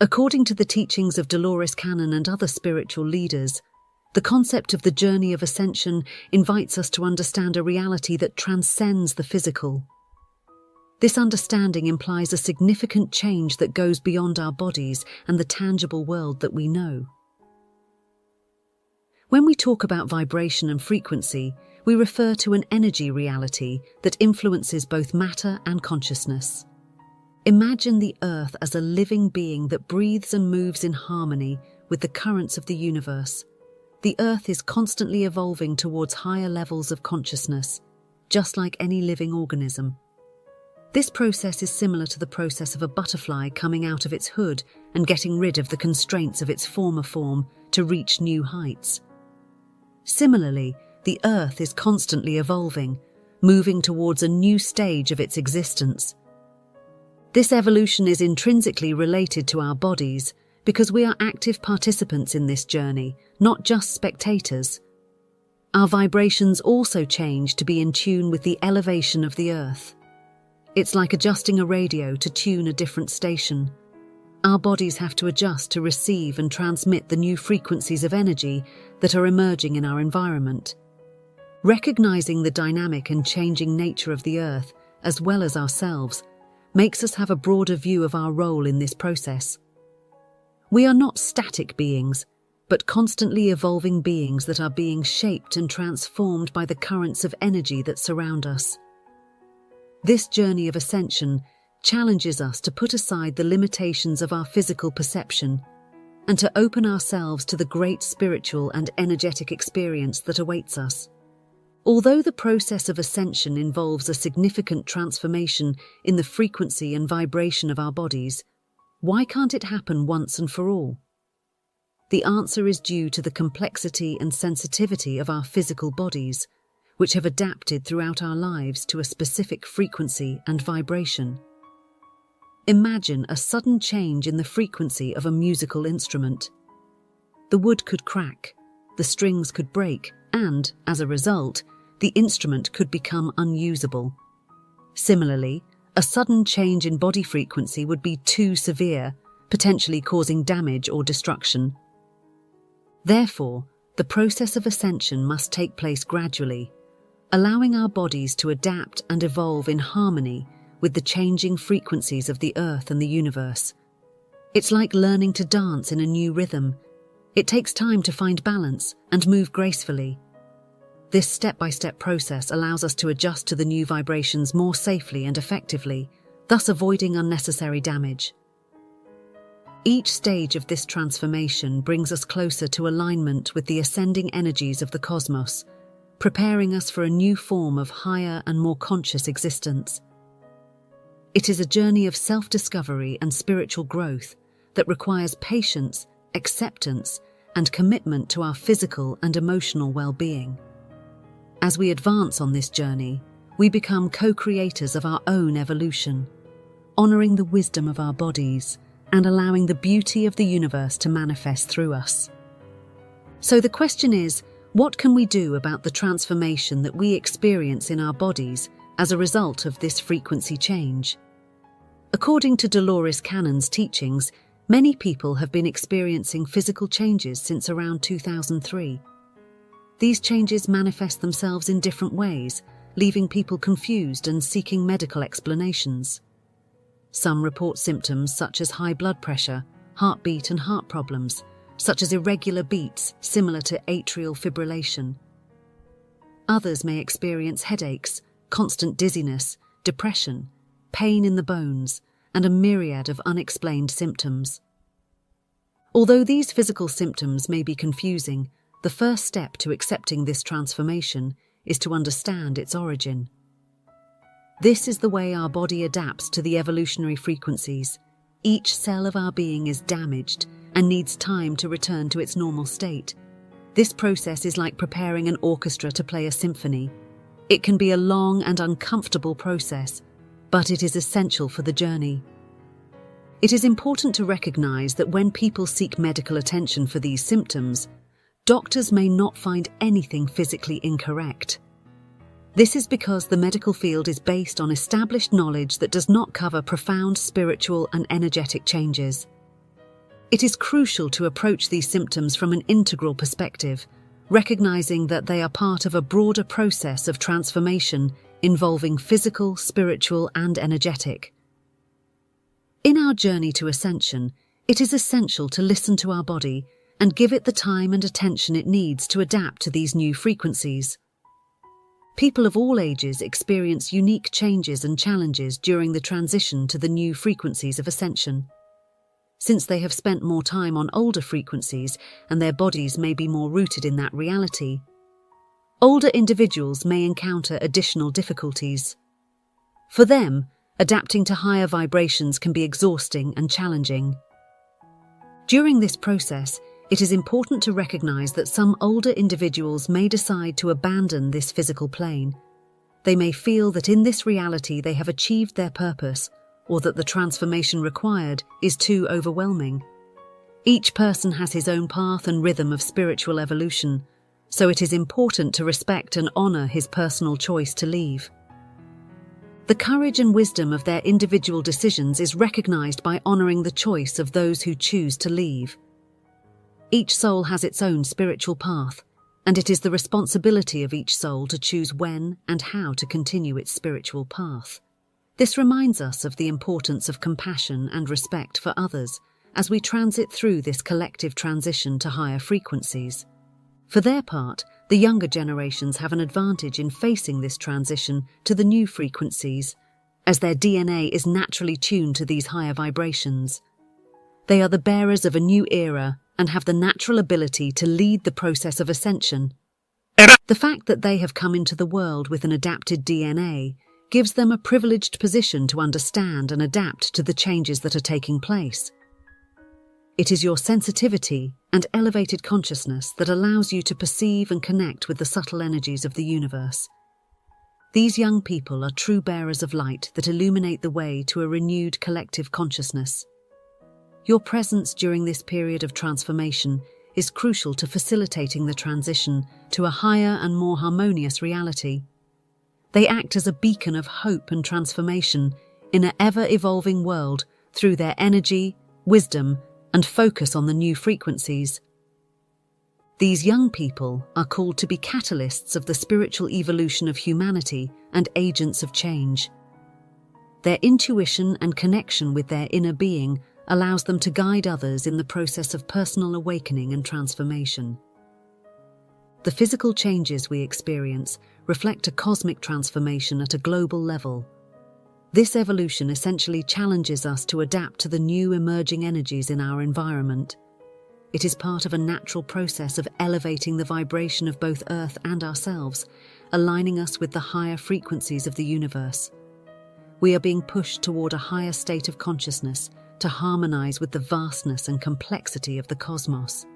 According to the teachings of Dolores and other spiritual leaders, the concept of the journey of ascension invites us to understand a reality that transcends the physical. This understanding implies a significant change that goes beyond our bodies and the tangible world that we know. When we talk about vibration and frequency, we refer to an energy reality that influences both matter and consciousness. Imagine the Earth as a living being that breathes and moves in harmony with the currents of the universe. The Earth is constantly evolving towards higher levels of consciousness, just like any living organism. This process is similar to the process of a butterfly coming out of its hood and getting rid of the constraints of its former form to reach new heights. Similarly, the Earth is constantly evolving, moving towards a new stage of its existence. This evolution is intrinsically related to our bodies because we are active participants in this journey, not just spectators. Our vibrations also change to be in tune with the elevation of the Earth. It's like adjusting a radio to tune a different station. Our bodies have to adjust to receive and transmit the new frequencies of energy that are emerging in our environment. Recognizing the dynamic and changing nature of the Earth, as well as ourselves, makes us have a broader view of our role in this process. We are not static beings, but constantly evolving beings that are being shaped and transformed by the currents of energy that surround us. This journey of ascension challenges us to put aside the limitations of our physical perception and to open ourselves to the great spiritual and energetic experience that awaits us. Although the process of ascension involves a significant transformation in the frequency and vibration of our bodies, why can't it happen once and for all? The answer is due to the complexity and sensitivity of our physical bodies, which have adapted throughout our lives to a specific frequency and vibration. Imagine a sudden change in the frequency of a musical instrument. The wood could crack, the strings could break, and, as a result, the instrument could become unusable. Similarly, a sudden change in body frequency would be too severe, potentially causing damage or destruction. Therefore, the process of ascension must take place gradually, allowing our bodies to adapt and evolve in harmony with the changing frequencies of the Earth and the universe. It's like learning to dance in a new rhythm. It takes time to find balance and move gracefully. This step-by-step process allows us to adjust to the new vibrations more safely and effectively, thus avoiding unnecessary damage. Each stage of this transformation brings us closer to alignment with the ascending energies of the cosmos, preparing us for a new form of higher and more conscious existence. It is a journey of self-discovery and spiritual growth that requires patience, acceptance, and commitment to our physical and emotional well-being. As we advance on this journey, we become co-creators of our own evolution, honoring the wisdom of our bodies and allowing the beauty of the universe to manifest through us. So the question is, what can we do about the transformation that we experience in our bodies as a result of this frequency change? According to Dolores Cannon's teachings, many people have been experiencing physical changes since around 2003. These changes manifest themselves in different ways, leaving people confused and seeking medical explanations. Some report symptoms such as high blood pressure, heartbeat and heart problems, such as irregular beats similar to atrial fibrillation. Others may experience headaches, constant dizziness, depression, pain in the bones, and a myriad of unexplained symptoms. Although these physical symptoms may be confusing, the first step to accepting this transformation is to understand its origin. This is the way our body adapts to the evolutionary frequencies. Each cell of our being is damaged and needs time to return to its normal state. This process is like preparing an orchestra to play a symphony. It can be a long and uncomfortable process, but it is essential for the journey. It is important to recognize that when people seek medical attention for these symptoms, doctors may not find anything physically incorrect. This is because the medical field is based on established knowledge that does not cover profound spiritual and energetic changes. It is crucial to approach these symptoms from an integral perspective, recognizing that they are part of a broader process of transformation involving physical, spiritual, and energetic. In our journey to ascension, it is essential to listen to our body and give it the time and attention it needs to adapt to these new frequencies. People of all ages experience unique changes and challenges during the transition to the new frequencies of ascension. Since they have spent more time on older frequencies and their bodies may be more rooted in that reality, older individuals may encounter additional difficulties. For them, adapting to higher vibrations can be exhausting and challenging. During this process, it is important to recognize that some older individuals may decide to abandon this physical plane. They may feel that in this reality they have achieved their purpose, or that the transformation required is too overwhelming. Each person has his own path and rhythm of spiritual evolution, so it is important to respect and honor his personal choice to leave. The courage and wisdom of their individual decisions is recognized by honoring the choice of those who choose to leave. Each soul has its own spiritual path, and it is the responsibility of each soul to choose when and how to continue its spiritual path. This reminds us of the importance of compassion and respect for others as we transit through this collective transition to higher frequencies. For their part, the younger generations have an advantage in facing this transition to the new frequencies, as their DNA is naturally tuned to these higher vibrations. They are the bearers of a new era and have the natural ability to lead the process of ascension. The fact that they have come into the world with an adapted DNA gives them a privileged position to understand and adapt to the changes that are taking place. It is your sensitivity and elevated consciousness that allows you to perceive and connect with the subtle energies of the universe. These young people are true bearers of light that illuminate the way to a renewed collective consciousness. Your presence during this period of transformation is crucial to facilitating the transition to a higher and more harmonious reality. They act as a beacon of hope and transformation in an ever-evolving world through their energy, wisdom, and focus on the new frequencies. These young people are called to be catalysts of the spiritual evolution of humanity and agents of change. Their intuition and connection with their inner being allows them to guide others in the process of personal awakening and transformation. The physical changes we experience reflect a cosmic transformation at a global level. This evolution essentially challenges us to adapt to the new emerging energies in our environment. It is part of a natural process of elevating the vibration of both Earth and ourselves, aligning us with the higher frequencies of the universe. We are being pushed toward a higher state of consciousness to harmonize with the vastness and complexity of the cosmos.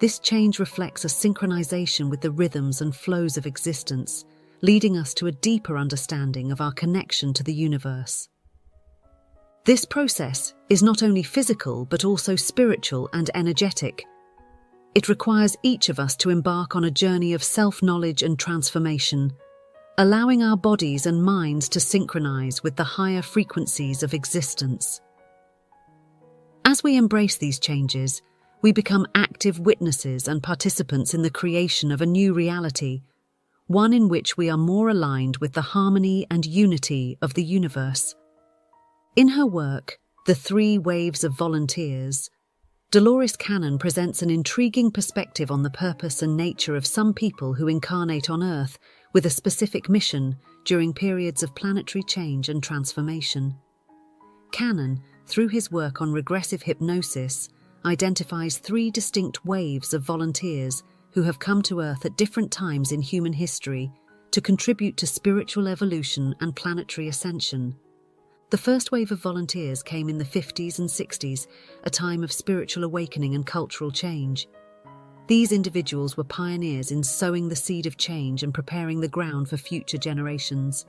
This change reflects a synchronization with the rhythms and flows of existence, leading us to a deeper understanding of our connection to the universe. This process is not only physical but also spiritual and energetic. It requires each of us to embark on a journey of self-knowledge and transformation, allowing our bodies and minds to synchronize with the higher frequencies of existence. As we embrace these changes, we become active witnesses and participants in the creation of a new reality, one in which we are more aligned with the harmony and unity of the universe. In her work, The 3 Waves of Volunteers, Dolores Cannon presents an intriguing perspective on the purpose and nature of some people who incarnate on Earth with a specific mission during periods of planetary change and transformation. Cannon, through his work on regressive hypnosis, identifies 3 distinct waves of volunteers who have come to Earth at different times in human history to contribute to spiritual evolution and planetary ascension. The first wave of volunteers came in the 50s and 60s, a time of spiritual awakening and cultural change. These individuals were pioneers in sowing the seed of change and preparing the ground for future generations.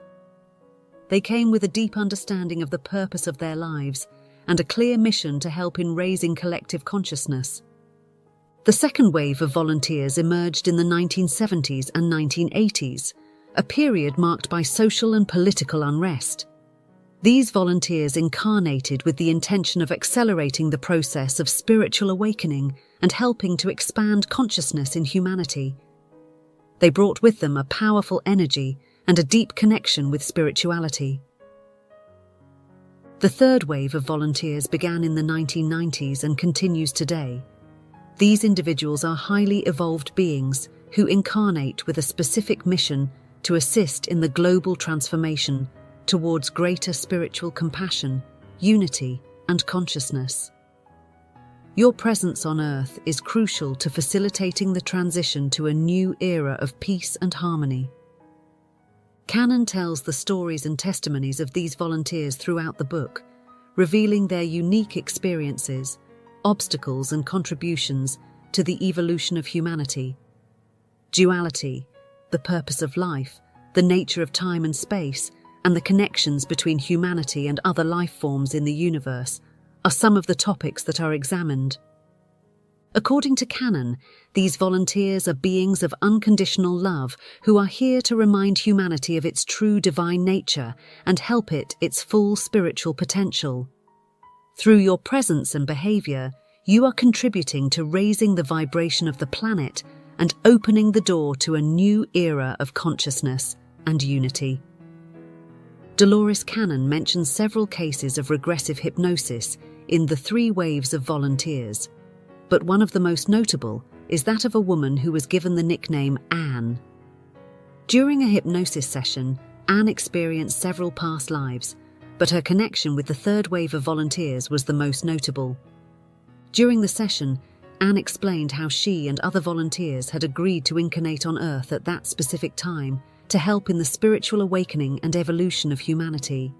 They came with a deep understanding of the purpose of their lives and a clear mission to help in raising collective consciousness. The second wave of volunteers emerged in the 1970s and 1980s, a period marked by social and political unrest. These volunteers incarnated with the intention of accelerating the process of spiritual awakening and helping to expand consciousness in humanity. They brought with them a powerful energy and a deep connection with spirituality. The third wave of volunteers began in the 1990s and continues today. These individuals are highly evolved beings who incarnate with a specific mission to assist in the global transformation towards greater spiritual compassion, unity, and consciousness. Your presence on Earth is crucial to facilitating the transition to a new era of peace and harmony. Canon tells the stories and testimonies of these volunteers throughout the book, revealing their unique experiences, obstacles, and contributions to the evolution of humanity. Duality, the purpose of life, the nature of time and space, and the connections between humanity and other life forms in the universe are some of the topics that are examined. According to Canon, these volunteers are beings of unconditional love who are here to remind humanity of its true divine nature and help it its full spiritual potential. Through your presence and behavior, you are contributing to raising the vibration of the planet and opening the door to a new era of consciousness and unity. Dolores Cannon mentions several cases of regressive hypnosis in the 3 waves of volunteers, but one of the most notable is that of a woman who was given the nickname Anne. During a hypnosis session, Anne experienced several past lives, but her connection with the 3rd wave of volunteers was the most notable. During the session, Anne explained how she and other volunteers had agreed to incarnate on Earth at that specific time to help in the spiritual awakening and evolution of humanity.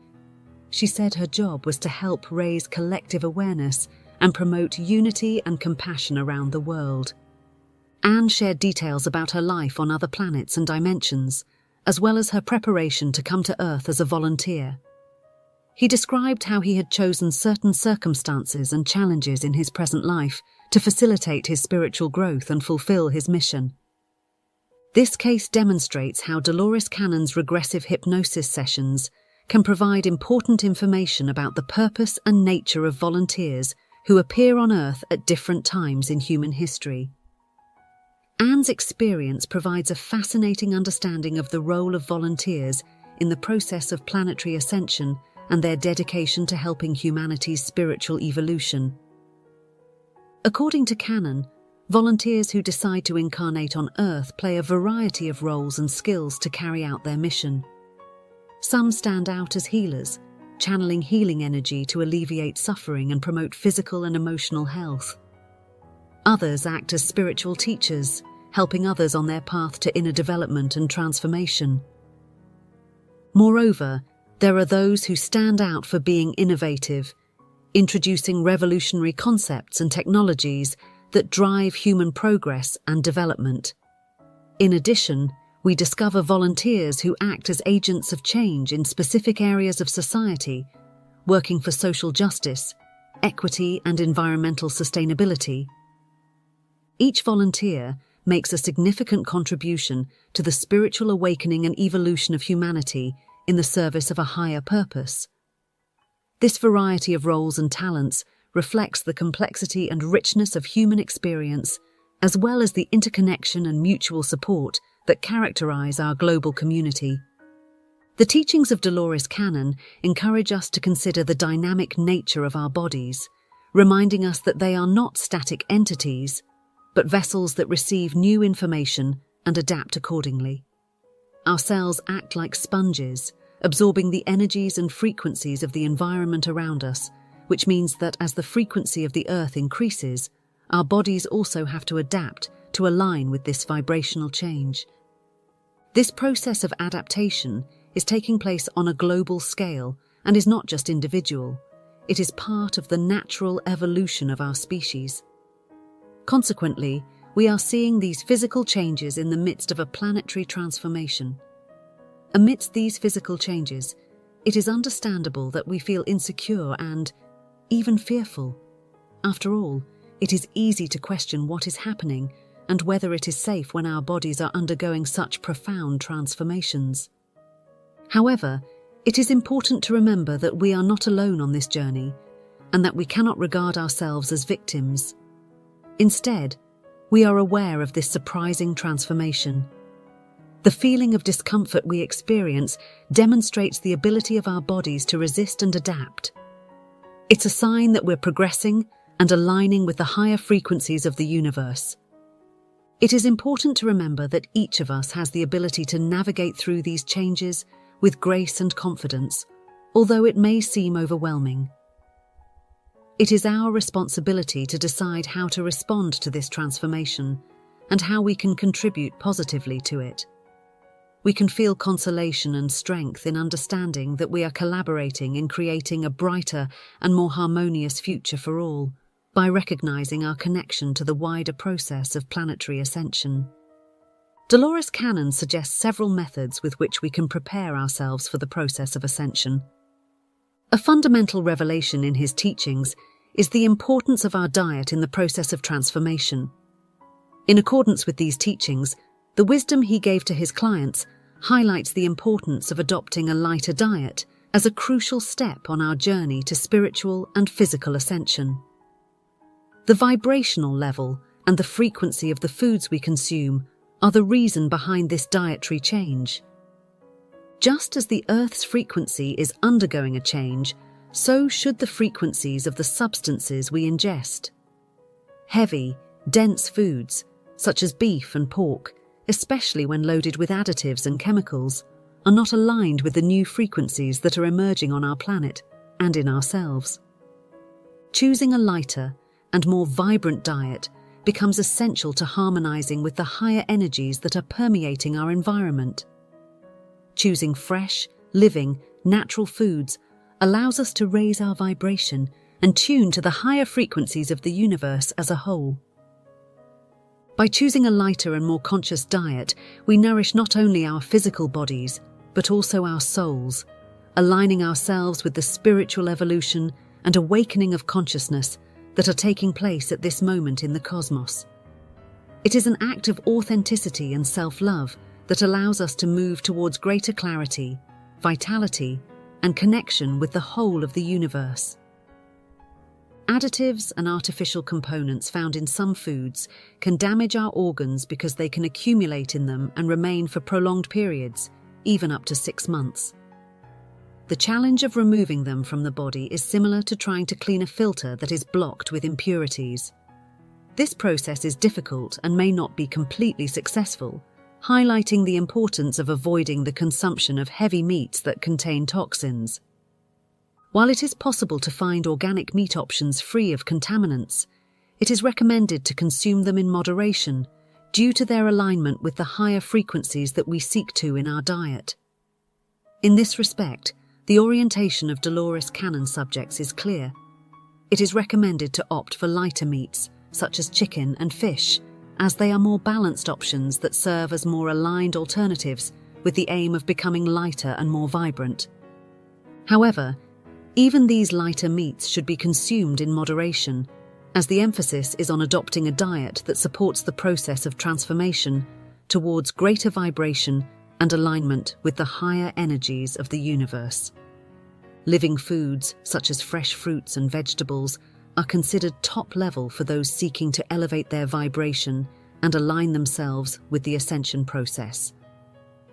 She said her job was to help raise collective awareness and promote unity and compassion around the world. Anne shared details about her life on other planets and dimensions, as well as her preparation to come to Earth as a volunteer. He described how he had chosen certain circumstances and challenges in his present life to facilitate his spiritual growth and fulfill his mission. This case demonstrates how Dolores Cannon's regressive hypnosis sessions can provide important information about the purpose and nature of volunteers who appear on Earth at different times in human history. Anne's experience provides a fascinating understanding of the role of volunteers in the process of planetary ascension and their dedication to helping humanity's spiritual evolution. According to Canon, volunteers who decide to incarnate on Earth play a variety of roles and skills to carry out their mission. Some stand out as healers, channeling healing energy to alleviate suffering and promote physical and emotional health. Others act as spiritual teachers, helping others on their path to inner development and transformation. Moreover, there are those who stand out for being innovative, introducing revolutionary concepts and technologies that drive human progress and development. In addition, we discover volunteers who act as agents of change in specific areas of society, working for social justice, equity, and environmental sustainability. Each volunteer makes a significant contribution to the spiritual awakening and evolution of humanity in the service of a higher purpose. This variety of roles and talents reflects the complexity and richness of human experience, as well as the interconnection and mutual support that characterize our global community. The teachings of Dolores Cannon encourage us to consider the dynamic nature of our bodies, reminding us that they are not static entities, but vessels that receive new information and adapt accordingly. Our cells act like sponges, absorbing the energies and frequencies of the environment around us, which means that as the frequency of the Earth increases, our bodies also have to adapt to align with this vibrational change. This process of adaptation is taking place on a global scale and is not just individual. It is part of the natural evolution of our species. Consequently, we are seeing these physical changes in the midst of a planetary transformation. Amidst these physical changes, it is understandable that we feel insecure and even fearful. After all, it is easy to question what is happening and whether it is safe when our bodies are undergoing such profound transformations. However, It is important to remember that we are not alone on this journey and that we cannot regard ourselves as victims. Instead, we are aware of this surprising transformation. The feeling of discomfort we experience demonstrates the ability of our bodies to resist and adapt. It's a sign that we're progressing and aligning with the higher frequencies of the universe. It is important to remember that each of us has the ability to navigate through these changes with grace and confidence, although it may seem overwhelming. It is our responsibility to decide how to respond to this transformation and how we can contribute positively to it. We can feel consolation and strength in understanding that we are collaborating in creating a brighter and more harmonious future for all, by recognizing our connection to the wider process of planetary ascension. Dolores Cannon suggests several methods with which we can prepare ourselves for the process of ascension. A fundamental revelation in his teachings is the importance of our diet in the process of transformation. In accordance with these teachings, the wisdom he gave to his clients highlights the importance of adopting a lighter diet as a crucial step on our journey to spiritual and physical ascension. The vibrational level and the frequency of the foods we consume are the reason behind this dietary change. Just as the Earth's frequency is undergoing a change, so should the frequencies of the substances we ingest. Heavy, dense foods, such as beef and pork, especially when loaded with additives and chemicals, are not aligned with the new frequencies that are emerging on our planet and in ourselves. Choosing a lighter and more vibrant diet becomes essential to harmonizing with the higher energies that are permeating our environment. Choosing fresh, living, natural foods allows us to raise our vibration and tune to the higher frequencies of the universe as a whole. By choosing a lighter and more conscious diet, we nourish not only our physical bodies, but also our souls, aligning ourselves with the spiritual evolution and awakening of consciousness that are taking place at this moment in the cosmos. It is an act of authenticity and self-love that allows us to move towards greater clarity, vitality, and connection with the whole of the universe. Additives and artificial components found in some foods can damage our organs because they can accumulate in them and remain for prolonged periods, even up to 6 months. The challenge of removing them from the body is similar to trying to clean a filter that is blocked with impurities. This process is difficult and may not be completely successful, highlighting the importance of avoiding the consumption of heavy meats that contain toxins. While it is possible to find organic meat options free of contaminants, it is recommended to consume them in moderation due to their alignment with the higher frequencies that we seek to in our diet. In this respect, the orientation of Dolores Cannon subjects is clear. It is recommended to opt for lighter meats, such as chicken and fish, as they are more balanced options that serve as more aligned alternatives with the aim of becoming lighter and more vibrant. However, even these lighter meats should be consumed in moderation, as the emphasis is on adopting a diet that supports the process of transformation towards greater vibration and alignment with the higher energies of the universe. Living foods, such as fresh fruits and vegetables, are considered top level for those seeking to elevate their vibration and align themselves with the ascension process.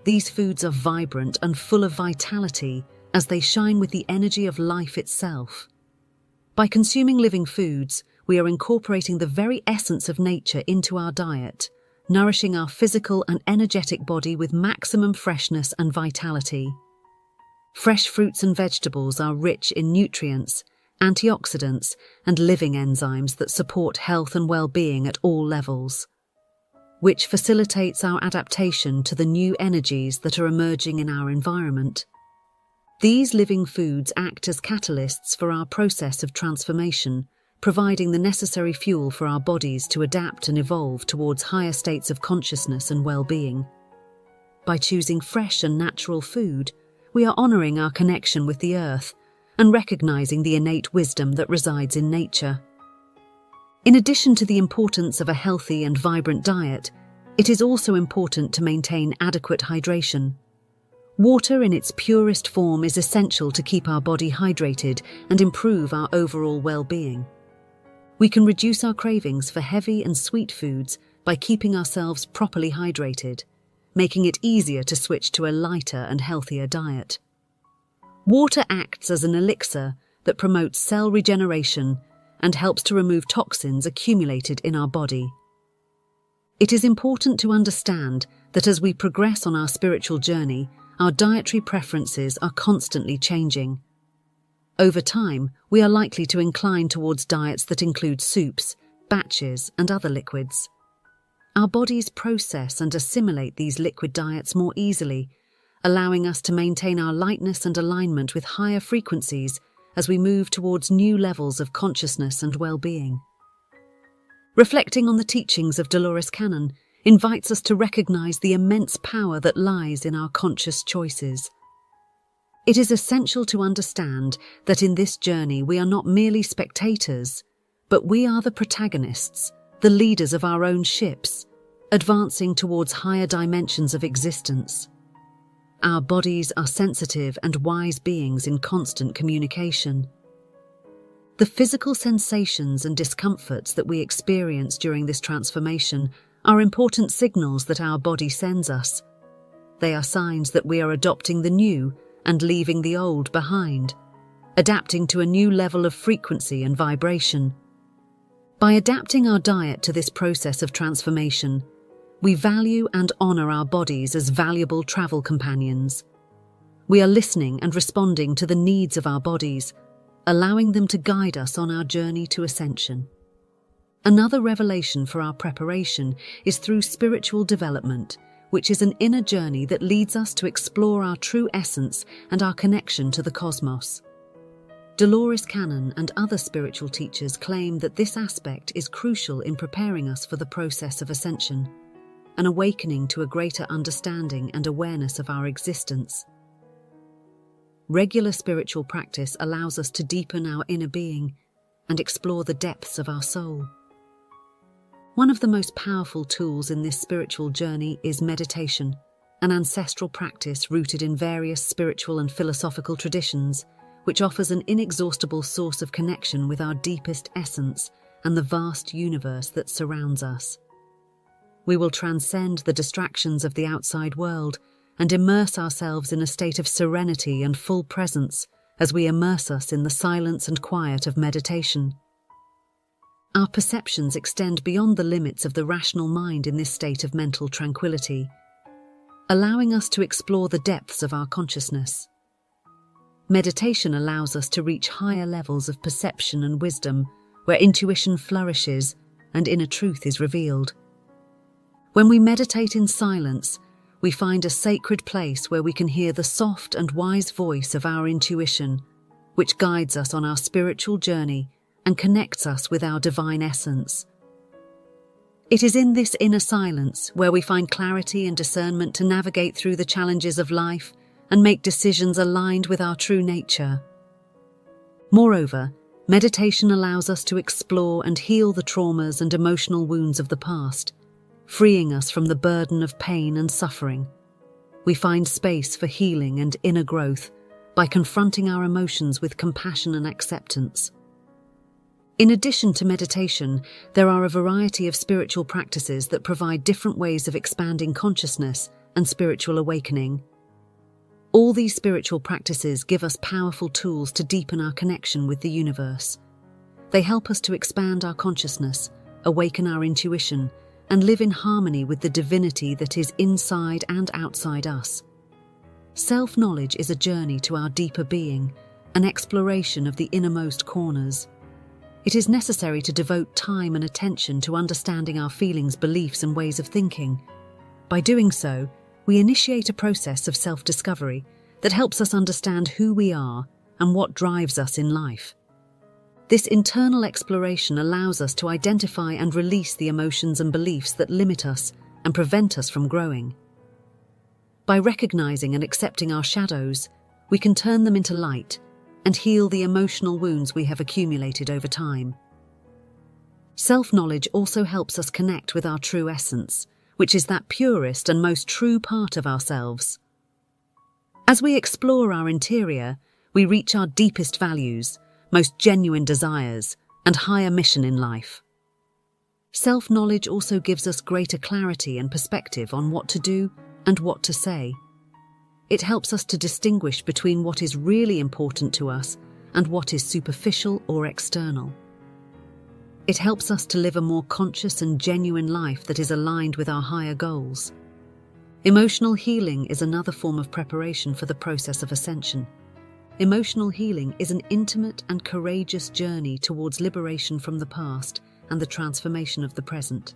These foods are vibrant and full of vitality as they shine with the energy of life itself. By consuming living foods, we are incorporating the very essence of nature into our diet, nourishing our physical and energetic body with maximum freshness and vitality. Fresh fruits and vegetables are rich in nutrients, antioxidants, and living enzymes that support health and well-being at all levels, which facilitates our adaptation to the new energies that are emerging in our environment. These living foods act as catalysts for our process of transformation, providing the necessary fuel for our bodies to adapt and evolve towards higher states of consciousness and well-being. By choosing fresh and natural food, we are honoring our connection with the earth and recognizing the innate wisdom that resides in nature. In addition to the importance of a healthy and vibrant diet, it is also important to maintain adequate hydration. Water in its purest form is essential to keep our body hydrated and improve our overall well-being. We can reduce our cravings for heavy and sweet foods by keeping ourselves properly hydrated, making it easier to switch to a lighter and healthier diet. Water acts as an elixir that promotes cell regeneration and helps to remove toxins accumulated in our body. It is important to understand that as we progress on our spiritual journey, our dietary preferences are constantly changing. Over time, we are likely to incline towards diets that include soups, batches, and other liquids. Our bodies process and assimilate these liquid diets more easily, allowing us to maintain our lightness and alignment with higher frequencies as we move towards new levels of consciousness and well-being. Reflecting on the teachings of Dolores Cannon invites us to recognize the immense power that lies in our conscious choices. It is essential to understand that in this journey we are not merely spectators, but we are the protagonists, the leaders of our own ships, advancing towards higher dimensions of existence. Our bodies are sensitive and wise beings in constant communication. The physical sensations and discomforts that we experience during this transformation are important signals that our body sends us. They are signs that we are adopting the new and leaving the old behind, adapting to a new level of frequency and vibration. By adapting our diet to this process of transformation, we value and honor our bodies as valuable travel companions. We are listening and responding to the needs of our bodies, allowing them to guide us on our journey to ascension. Another revelation for our preparation is through spiritual development, which is an inner journey that leads us to explore our true essence and our connection to the cosmos. Dolores Cannon and other spiritual teachers claim that this aspect is crucial in preparing us for the process of ascension, an awakening to a greater understanding and awareness of our existence. Regular spiritual practice allows us to deepen our inner being and explore the depths of our soul. One of the most powerful tools in this spiritual journey is meditation, an ancestral practice rooted in various spiritual and philosophical traditions, which offers an inexhaustible source of connection with our deepest essence and the vast universe that surrounds us. We will transcend the distractions of the outside world and immerse ourselves in a state of serenity and full presence as we immerse us in the silence and quiet of meditation. Our perceptions extend beyond the limits of the rational mind in this state of mental tranquility, allowing us to explore the depths of our consciousness. Meditation allows us to reach higher levels of perception and wisdom, where intuition flourishes and inner truth is revealed. When we meditate in silence, we find a sacred place where we can hear the soft and wise voice of our intuition, which guides us on our spiritual journey and connects us with our divine essence. It is in this inner silence where we find clarity and discernment to navigate through the challenges of life and make decisions aligned with our true nature. Moreover, meditation allows us to explore and heal the traumas and emotional wounds of the past, freeing us from the burden of pain and suffering. We find space for healing and inner growth by confronting our emotions with compassion and acceptance. In addition to meditation, there are a variety of spiritual practices that provide different ways of expanding consciousness and spiritual awakening. All these spiritual practices give us powerful tools to deepen our connection with the universe. They help us to expand our consciousness, awaken our intuition, and live in harmony with the divinity that is inside and outside us. Self-knowledge is a journey to our deeper being, an exploration of the innermost corners. It is necessary to devote time and attention to understanding our feelings, beliefs, and ways of thinking. By doing so, we initiate a process of self-discovery that helps us understand who we are and what drives us in life. This internal exploration allows us to identify and release the emotions and beliefs that limit us and prevent us from growing. By recognizing and accepting our shadows, we can turn them into light and heal the emotional wounds we have accumulated over time. Self-knowledge also helps us connect with our true essence, which is that purest and most true part of ourselves. As we explore our interior, we reach our deepest values, most genuine desires, and higher mission in life. Self-knowledge also gives us greater clarity and perspective on what to do and what to say. It helps us to distinguish between what is really important to us and what is superficial or external. It helps us to live a more conscious and genuine life that is aligned with our higher goals. Emotional healing is another form of preparation for the process of ascension. Emotional healing is an intimate and courageous journey towards liberation from the past and the transformation of the present.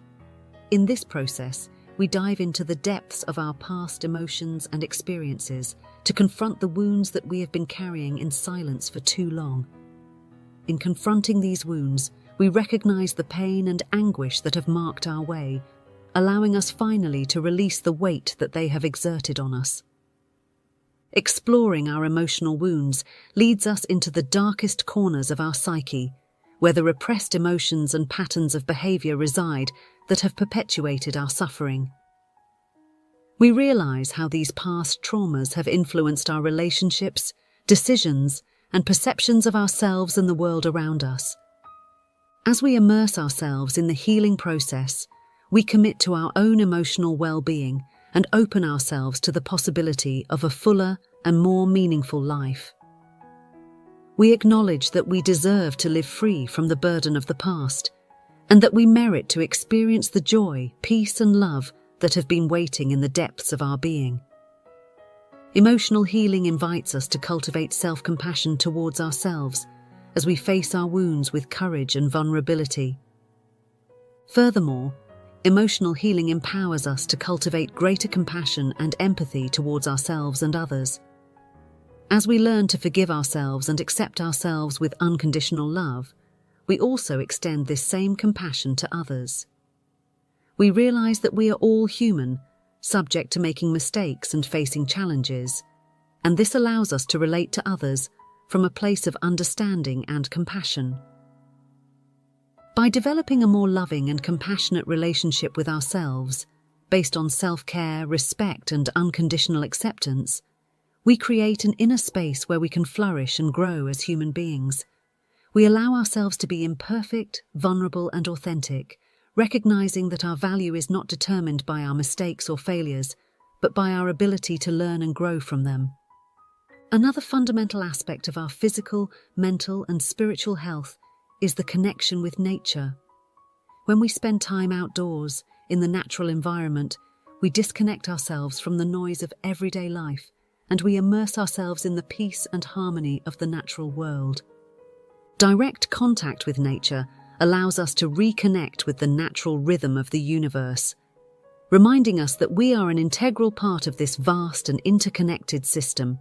In this process, we dive into the depths of our past emotions and experiences to confront the wounds that we have been carrying in silence for too long. In confronting these wounds, we recognize the pain and anguish that have marked our way, allowing us finally to release the weight that they have exerted on us. Exploring our emotional wounds leads us into the darkest corners of our psyche, where the repressed emotions and patterns of behavior reside that have perpetuated our suffering. We realize how these past traumas have influenced our relationships, decisions, and perceptions of ourselves and the world around us. As we immerse ourselves in the healing process, we commit to our own emotional well-being and open ourselves to the possibility of a fuller and more meaningful life. We acknowledge that we deserve to live free from the burden of the past, and that we merit to experience the joy, peace, and love that have been waiting in the depths of our being. Emotional healing invites us to cultivate self-compassion towards ourselves as we face our wounds with courage and vulnerability. Furthermore, emotional healing empowers us to cultivate greater compassion and empathy towards ourselves and others. As we learn to forgive ourselves and accept ourselves with unconditional love, we also extend this same compassion to others. We realize that we are all human, subject to making mistakes and facing challenges, and this allows us to relate to others from a place of understanding and compassion. By developing a more loving and compassionate relationship with ourselves, based on self-care, respect, and unconditional acceptance, we create an inner space where we can flourish and grow as human beings. We allow ourselves to be imperfect, vulnerable, and authentic, recognizing that our value is not determined by our mistakes or failures, but by our ability to learn and grow from them. Another fundamental aspect of our physical, mental, and spiritual health is the connection with nature. When we spend time outdoors, in the natural environment, we disconnect ourselves from the noise of everyday life, and we immerse ourselves in the peace and harmony of the natural world. Direct contact with nature allows us to reconnect with the natural rhythm of the universe, reminding us that we are an integral part of this vast and interconnected system.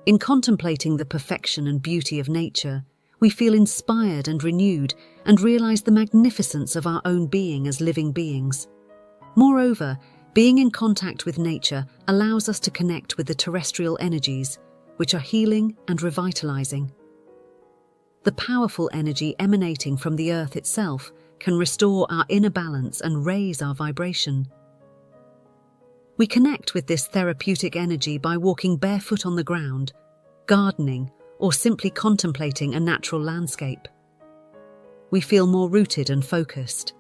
In contemplating the perfection and beauty of nature, we feel inspired and renewed and realize the magnificence of our own being as living beings. Moreover, being in contact with nature allows us to connect with the terrestrial energies, which are healing and revitalizing. The powerful energy emanating from the earth itself can restore our inner balance and raise our vibration. We connect with this therapeutic energy by walking barefoot on the ground, gardening, or simply contemplating a natural landscape. We feel more rooted and focused.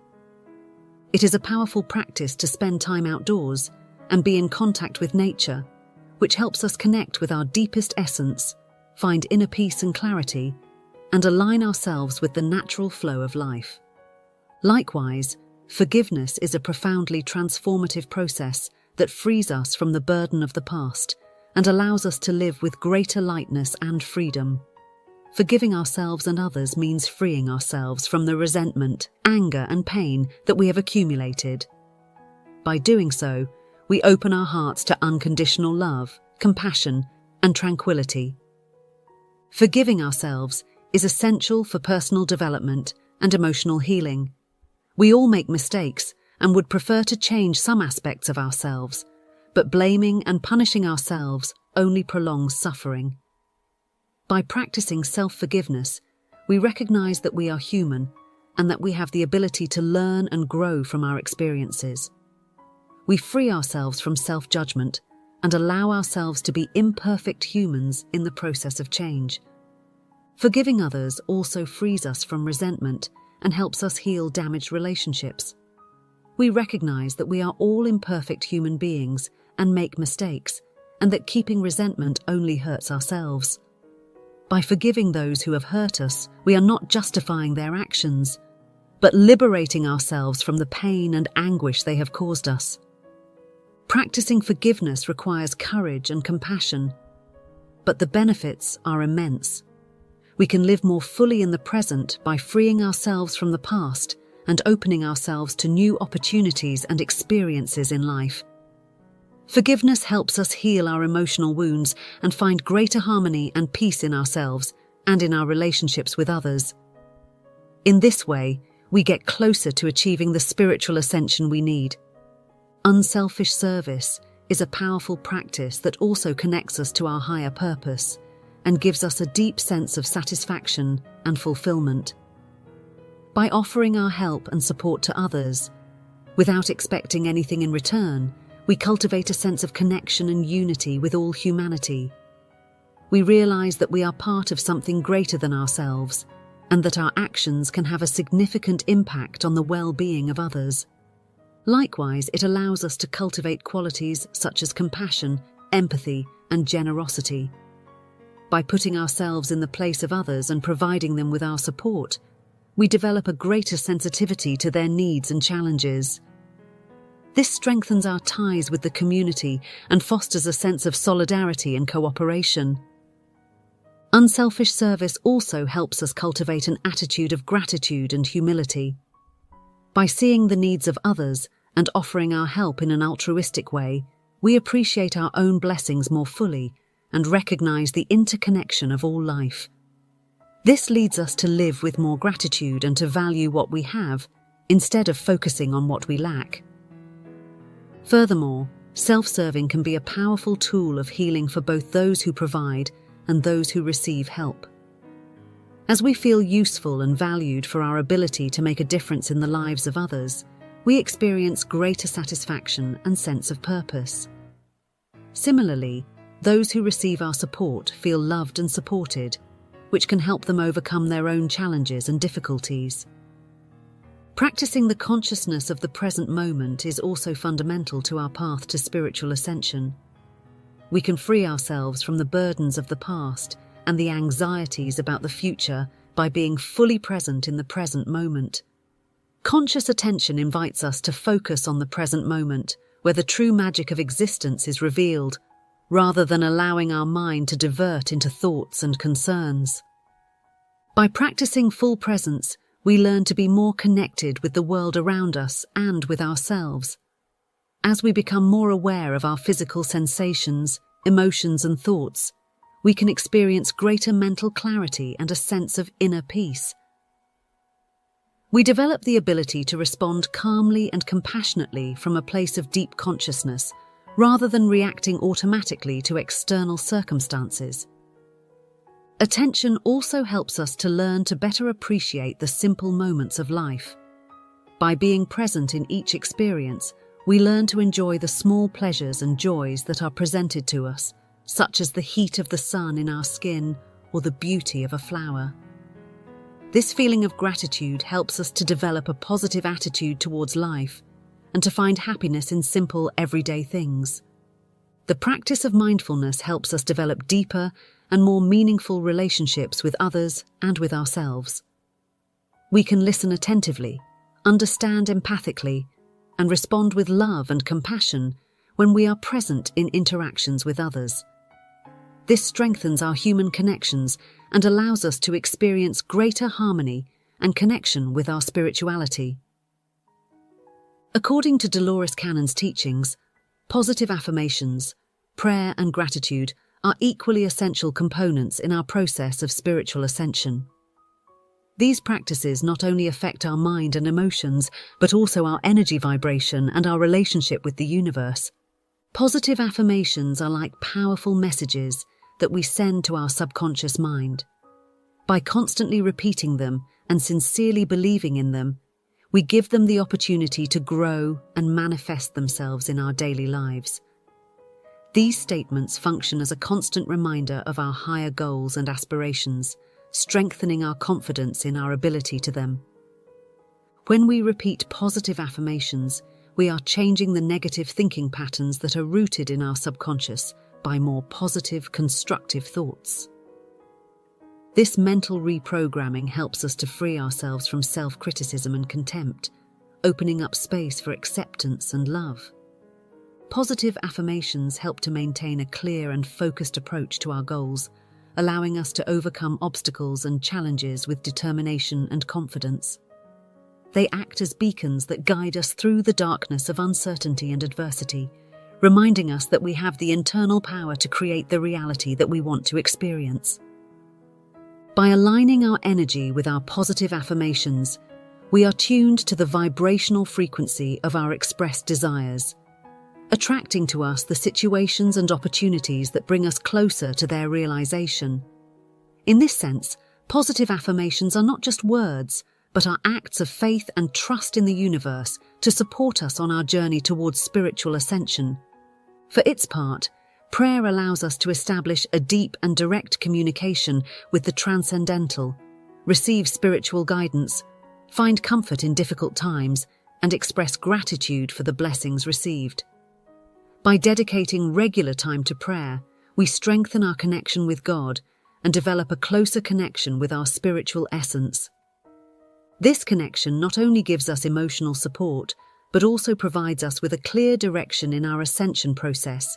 It is a powerful practice to spend time outdoors and be in contact with nature, which helps us connect with our deepest essence, find inner peace and clarity, and align ourselves with the natural flow of life. Likewise, forgiveness is a profoundly transformative process that frees us from the burden of the past and allows us to live with greater lightness and freedom. Forgiving ourselves and others means freeing ourselves from the resentment, anger, and pain that we have accumulated. By doing so, we open our hearts to unconditional love, compassion, and tranquility. Forgiving ourselves is essential for personal development and emotional healing. We all make mistakes and would prefer to change some aspects of ourselves, but blaming and punishing ourselves only prolongs suffering. By practicing self-forgiveness, we recognize that we are human and that we have the ability to learn and grow from our experiences. We free ourselves from self-judgment and allow ourselves to be imperfect humans in the process of change. Forgiving others also frees us from resentment and helps us heal damaged relationships. We recognize that we are all imperfect human beings and make mistakes, and that keeping resentment only hurts ourselves. By forgiving those who have hurt us, we are not justifying their actions, but liberating ourselves from the pain and anguish they have caused us. Practicing forgiveness requires courage and compassion, but the benefits are immense. We can live more fully in the present by freeing ourselves from the past and opening ourselves to new opportunities and experiences in life. Forgiveness helps us heal our emotional wounds and find greater harmony and peace in ourselves and in our relationships with others. In this way, we get closer to achieving the spiritual ascension we need. Unselfish service is a powerful practice that also connects us to our higher purpose and gives us a deep sense of satisfaction and fulfillment. By offering our help and support to others, without expecting anything in return, we cultivate a sense of connection and unity with all humanity. We realize that we are part of something greater than ourselves, and that our actions can have a significant impact on the well-being of others. Likewise, it allows us to cultivate qualities such as compassion, empathy, and generosity. By putting ourselves in the place of others and providing them with our support, we develop a greater sensitivity to their needs and challenges. This strengthens our ties with the community and fosters a sense of solidarity and cooperation. Unselfish service also helps us cultivate an attitude of gratitude and humility. By seeing the needs of others and offering our help in an altruistic way, we appreciate our own blessings more fully and recognize the interconnection of all life. This leads us to live with more gratitude and to value what we have, instead of focusing on what we lack. Furthermore, self-serving can be a powerful tool of healing for both those who provide and those who receive help. As we feel useful and valued for our ability to make a difference in the lives of others, we experience greater satisfaction and sense of purpose. Similarly, those who receive our support feel loved and supported, which can help them overcome their own challenges and difficulties. Practicing the consciousness of the present moment is also fundamental to our path to spiritual ascension. We can free ourselves from the burdens of the past and the anxieties about the future by being fully present in the present moment. Conscious attention invites us to focus on the present moment, where the true magic of existence is revealed, rather than allowing our mind to divert into thoughts and concerns. By practicing full presence, we learn to be more connected with the world around us and with ourselves. As we become more aware of our physical sensations, emotions, and thoughts, we can experience greater mental clarity and a sense of inner peace. We develop the ability to respond calmly and compassionately from a place of deep consciousness, rather than reacting automatically to external circumstances. Attention also helps us to learn to better appreciate the simple moments of life. By being present in each experience, we learn to enjoy the small pleasures and joys that are presented to us, such as the heat of the sun in our skin or the beauty of a flower. This feeling of gratitude helps us to develop a positive attitude towards life and to find happiness in simple, everyday things. The practice of mindfulness helps us develop deeper and more meaningful relationships with others and with ourselves. We can listen attentively, understand empathically, and respond with love and compassion when we are present in interactions with others. This strengthens our human connections and allows us to experience greater harmony and connection with our spirituality. According to Dolores Cannon's teachings, positive affirmations, prayer, and gratitude are equally essential components in our process of spiritual ascension. These practices not only affect our mind and emotions, but also our energy vibration and our relationship with the universe. Positive affirmations are like powerful messages that we send to our subconscious mind. By constantly repeating them and sincerely believing in them, we give them the opportunity to grow and manifest themselves in our daily lives. These statements function as a constant reminder of our higher goals and aspirations, strengthening our confidence in our ability to them. When we repeat positive affirmations, we are changing the negative thinking patterns that are rooted in our subconscious by more positive, constructive thoughts. This mental reprogramming helps us to free ourselves from self-criticism and contempt, opening up space for acceptance and love. Positive affirmations help to maintain a clear and focused approach to our goals, allowing us to overcome obstacles and challenges with determination and confidence. They act as beacons that guide us through the darkness of uncertainty and adversity, reminding us that we have the internal power to create the reality that we want to experience. By aligning our energy with our positive affirmations, we are tuned to the vibrational frequency of our expressed desires, attracting to us the situations and opportunities that bring us closer to their realization. In this sense, positive affirmations are not just words, but are acts of faith and trust in the universe to support us on our journey towards spiritual ascension. For its part, prayer allows us to establish a deep and direct communication with the transcendental, receive spiritual guidance, find comfort in difficult times, and express gratitude for the blessings received. By dedicating regular time to prayer, we strengthen our connection with God and develop a closer connection with our spiritual essence. This connection not only gives us emotional support, but also provides us with a clear direction in our ascension process,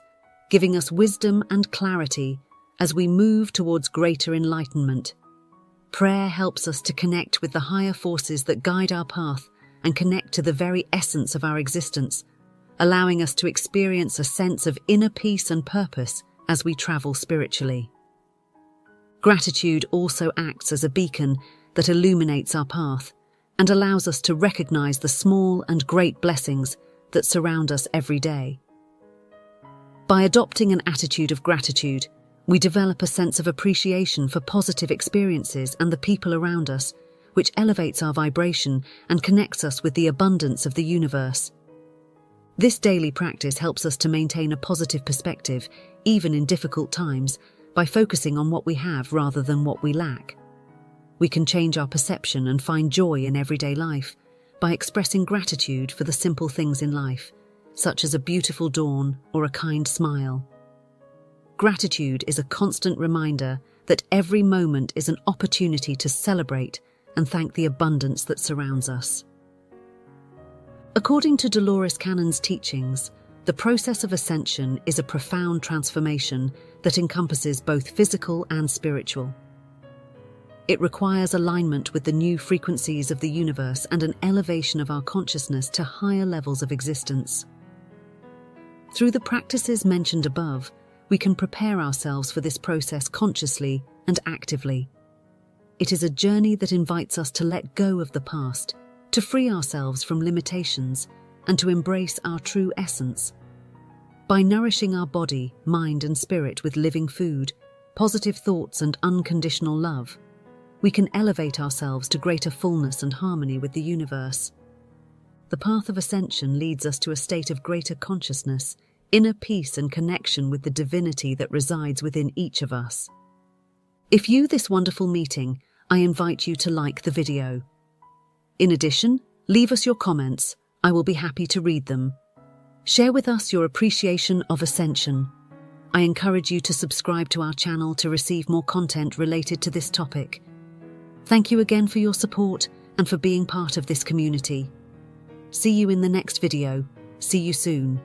giving us wisdom and clarity as we move towards greater enlightenment. Prayer helps us to connect with the higher forces that guide our path and connect to the very essence of our existence, allowing us to experience a sense of inner peace and purpose as we travel spiritually. Gratitude also acts as a beacon that illuminates our path and allows us to recognize the small and great blessings that surround us every day. By adopting an attitude of gratitude, we develop a sense of appreciation for positive experiences and the people around us, which elevates our vibration and connects us with the abundance of the universe. This daily practice helps us to maintain a positive perspective, even in difficult times, by focusing on what we have rather than what we lack. We can change our perception and find joy in everyday life by expressing gratitude for the simple things in life, such as a beautiful dawn or a kind smile. Gratitude is a constant reminder that every moment is an opportunity to celebrate and thank the abundance that surrounds us. According to Dolores Cannon's teachings, the process of ascension is a profound transformation that encompasses both physical and spiritual. It requires alignment with the new frequencies of the universe and an elevation of our consciousness to higher levels of existence. Through the practices mentioned above, we can prepare ourselves for this process consciously and actively. It is a journey that invites us to let go of the past, to free ourselves from limitations, and to embrace our true essence. By nourishing our body, mind, and spirit with living food, positive thoughts, and unconditional love, we can elevate ourselves to greater fullness and harmony with the universe. The path of ascension leads us to a state of greater consciousness, inner peace, and connection with the divinity that resides within each of us. If you this wonderful meeting, I invite you to like the video. In addition, leave us your comments. I will be happy to read them. Share with us your appreciation of ascension. I encourage you to subscribe to our channel to receive more content related to this topic. Thank you again for your support and for being part of this community. See you in the next video. See you soon.